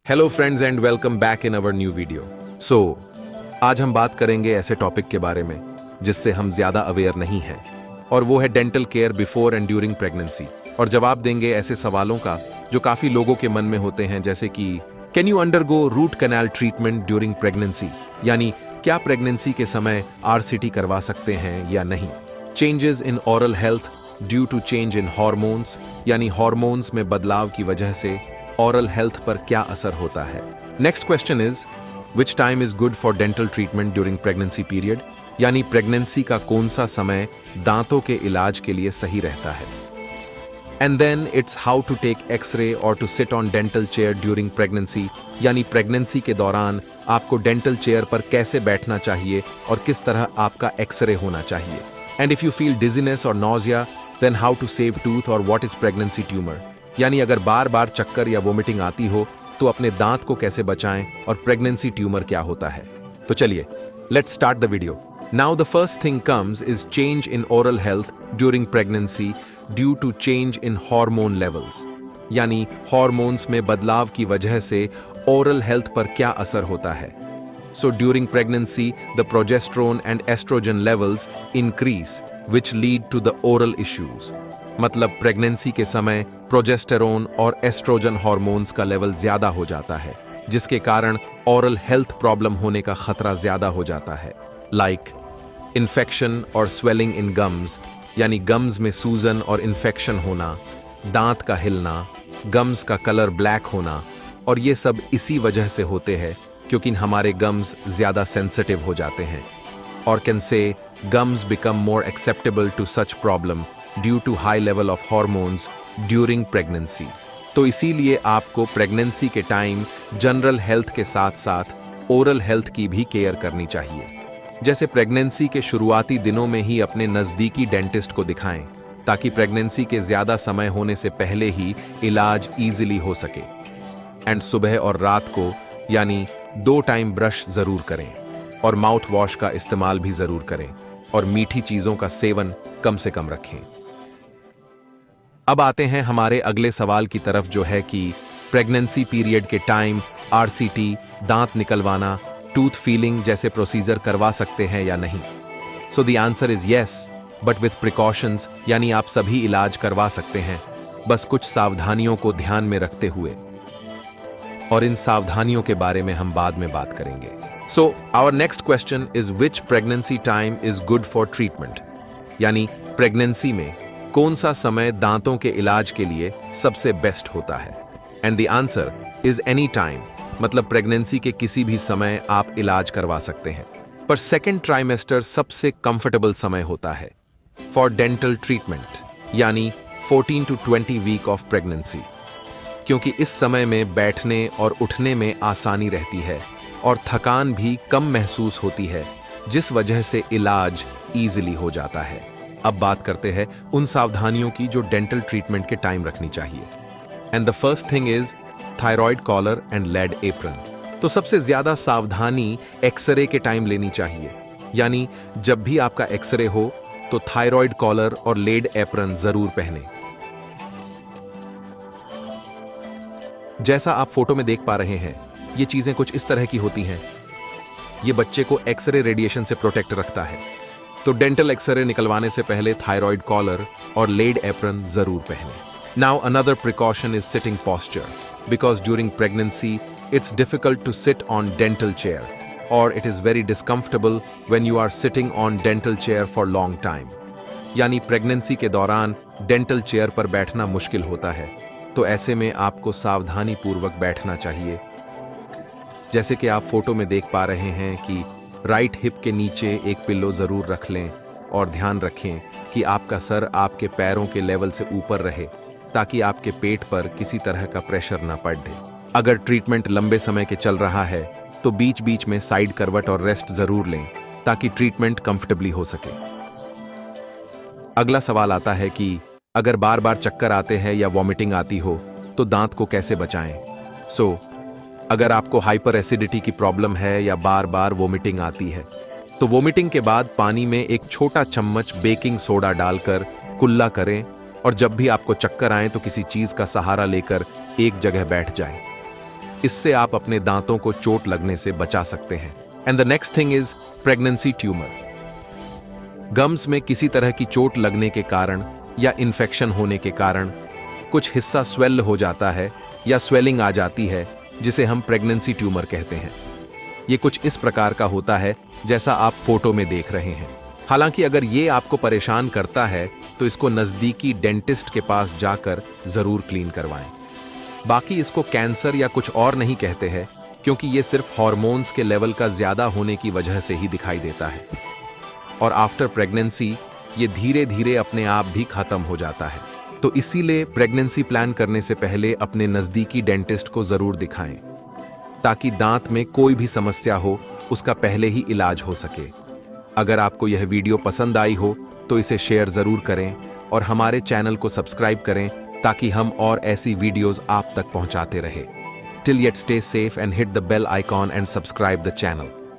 Hello friends and welcome back in our new video. आज हम बात करेंगे ऐसे टॉपिक के बारे में जिससे हम ज्यादा अवेयर नहीं हैं, और वो है dental care before and during pregnancy. और जवाब देंगे ऐसे सवालों का जो काफी लोगों के मन में होते हैं, जैसे कि can you undergo root canal treatment during pregnancy, यानी क्या प्रेगनेंसी के समय आरसीटी करवा सकते हैं या नहीं। Changes in oral health due to change in hormones, यानी हॉर्मोन्स में बदलाव की वजह से ओरल हेल्थ पर क्या असर होता है। Next question is which time is good for dental treatment during pregnancy period, यानी प्रेगनेंसी का कौन सा समय दांतों के इलाज के लिए सही रहता है। And then it's how to take x-ray और to sit on dental chair during pregnancy, यानी प्रेगनेंसी के दौरान आपको डेंटल चेयर पर कैसे बैठना चाहिए और किस तरह आपका एक्सरे होना चाहिए। And if you feel dizziness और nausea then how to save tooth और व्हाट इज प्रेगनेंसी ट्यूमर, यानी अगर बार बार चक्कर या वोमिटिंग आती हो तो अपने दांत को कैसे बचाएं और प्रेगनेंसी ट्यूमर क्या होता है। तो चलिए let's start the video. Now the first thing comes is change in oral health during pregnancy due to change in hormone levels, यानी हॉर्मोन्स में बदलाव की वजह से ओरल हेल्थ पर क्या असर होता है। So during pregnancy the progesterone and estrogen levels increase which lead to the oral issues. मतलब प्रेगनेंसी के समय प्रोजेस्टेरोन और एस्ट्रोजन हार्मोन्स का लेवल ज्यादा हो जाता है, जिसके कारण ओरल हेल्थ प्रॉब्लम होने का खतरा ज्यादा हो जाता है, लाइक इन्फेक्शन और स्वेलिंग इन गम्स, यानी गम्स में सूजन और इन्फेक्शन होना, दांत का हिलना, गम्स का कलर ब्लैक होना। और ये सब इसी वजह से होते हैं क्योंकि हमारे गम्स ज्यादा सेंसिटिव हो जाते हैं, और can say gums become more acceptable to such problem due to high level of hormones during pregnancy। तो इसीलिए आपको प्रेगनेंसी के टाइम जनरल हेल्थ के साथ साथ ओरल हेल्थ की भी केयर करनी चाहिए। जैसे प्रेगनेंसी के शुरुआती दिनों में ही अपने नजदीकी डेंटिस्ट को दिखाएं, ताकि प्रेगनेंसी के ज्यादा समय होने से पहले ही इलाज इजीली हो सके। एंड सुबह और रात को यानी 2 टाइम ब्रश जरूर करें, और माउथ वॉश का इस्तेमाल भी जरूर करें, और मीठी चीजों का सेवन कम से कम रखें। अब आते हैं हमारे अगले सवाल की तरफ, जो है कि प्रेगनेंसी पीरियड के टाइम आरसीटी, दांत निकलवाना, टूथ फीलिंग जैसे प्रोसीजर करवा सकते हैं या नहीं। So the answer is yes, but with precautions, यानी आप सभी इलाज करवा सकते हैं, बस कुछ सावधानियों को ध्यान में रखते हुए। और इन सावधानियों के बारे में हम बाद में बात करेंगे। So our next question is which pregnancy time is good for treatment, यानी प्रेगनेंसी में कौन सा समय दांतों के इलाज के लिए सबसे बेस्ट होता है। And the answer is any time, मतलब प्रेगनेंसी के किसी भी समय आप इलाज करवा सकते हैं, पर सेकेंड ट्राइमेस्टर सबसे कंफर्टेबल समय होता है फॉर डेंटल ट्रीटमेंट, यानी 14 to 20 वीक ऑफ प्रेगनेंसी, क्योंकि इस समय में बैठने और उठने में आसानी रहती है और थकान भी कम महसूस होती है, जिस वजह से इलाज इजीली हो जाता है। अब बात करते हैं उन सावधानियों की जो डेंटल ट्रीटमेंट के टाइम रखनी चाहिए। And the first thing is thyroid collar and lead apron. तो सबसे ज्यादा सावधानी एक्सरे के टाइम लेनी चाहिए, यानी जब भी आपका एक्सरे हो तो थायराइड कॉलर और लेड एप्रन जरूर पहने। जैसा आप फोटो में देख पा रहे हैं, ये चीजें कुछ इस तरह की होती हैं। ये बच्चे को एक्सरे रेडिएशन से प्रोटेक्ट रखता है, तो डेंटल एक्सरे निकलवाने से पहले थायराइड कॉलर और लेड एप्रन जरूर पहने। Now another precaution is sitting posture, because during pregnancy it's difficult to sit on dental chair, और it is very discomfortable when you are sitting on dental chair for long time. यानी pregnancy के दौरान dental chair पर बैठना मुश्किल होता है, तो ऐसे में आपको सावधानी पूर्वक बैठना चाहिए। जैसे कि आप फोटो में देख पा रहे हैं कि राइट हिप के नीचे एक पिल्लो जरूर रख लें, और ध्यान रखें कि आपका सर आपके पैरों के लेवल से ऊपर रहे, ताकि आपके पेट पर किसी तरह का प्रेशर न पड़े। अगर ट्रीटमेंट लंबे समय के चल रहा है तो बीच बीच में साइड करवट और रेस्ट जरूर लें, ताकि ट्रीटमेंट कंफर्टेबली हो सके। अगला सवाल आता है कि अगर बार बार चक्कर आते हैं या वॉमिटिंग आती हो तो दांत को कैसे बचाएं। अगर आपको हाइपर एसिडिटी की प्रॉब्लम है या बार बार वोमिटिंग आती है, तो वोमिटिंग के बाद पानी में एक छोटा चम्मच बेकिंग सोडा डालकर कुल्ला करें, और जब भी आपको चक्कर आए तो किसी चीज का सहारा लेकर एक जगह बैठ जाएं। इससे आप अपने दांतों को चोट लगने से बचा सकते हैं। And the next thing is pregnancy tumour. Gums में किसी तरह की चोट लगने के कारण या इन्फेक्शन होने के कारण कुछ हिस्सा स्वेल हो जाता है या स्वेलिंग आ जाती है, जिसे हम प्रेगनेंसी ट्यूमर कहते हैं। ये कुछ इस प्रकार का होता है जैसा आप फोटो में देख रहे हैं। हालांकि अगर ये आपको परेशान करता है तो इसको नजदीकी डेंटिस्ट के पास जाकर जरूर क्लीन करवाएं। बाकी इसको कैंसर या कुछ और नहीं कहते हैं, क्योंकि ये सिर्फ हार्मोन्स के लेवल का ज्यादा होने की वजह से ही दिखाई देता है। और आफ्टर प्रेगनेंसी ये धीरे धीरे अपने आप भी खत्म हो जाता है। तो इसीलिए प्रेगनेंसी प्लान करने से पहले अपने नजदीकी डेंटिस्ट को जरूर दिखाएं, ताकि दांत में कोई भी समस्या हो उसका पहले ही इलाज हो सके। अगर आपको यह वीडियो पसंद आई हो तो इसे शेयर जरूर करें और हमारे चैनल को सब्सक्राइब करें, ताकि हम और ऐसी वीडियोस आप तक पहुंचाते रहे। Till yet stay safe and hit the bell icon and subscribe the channel.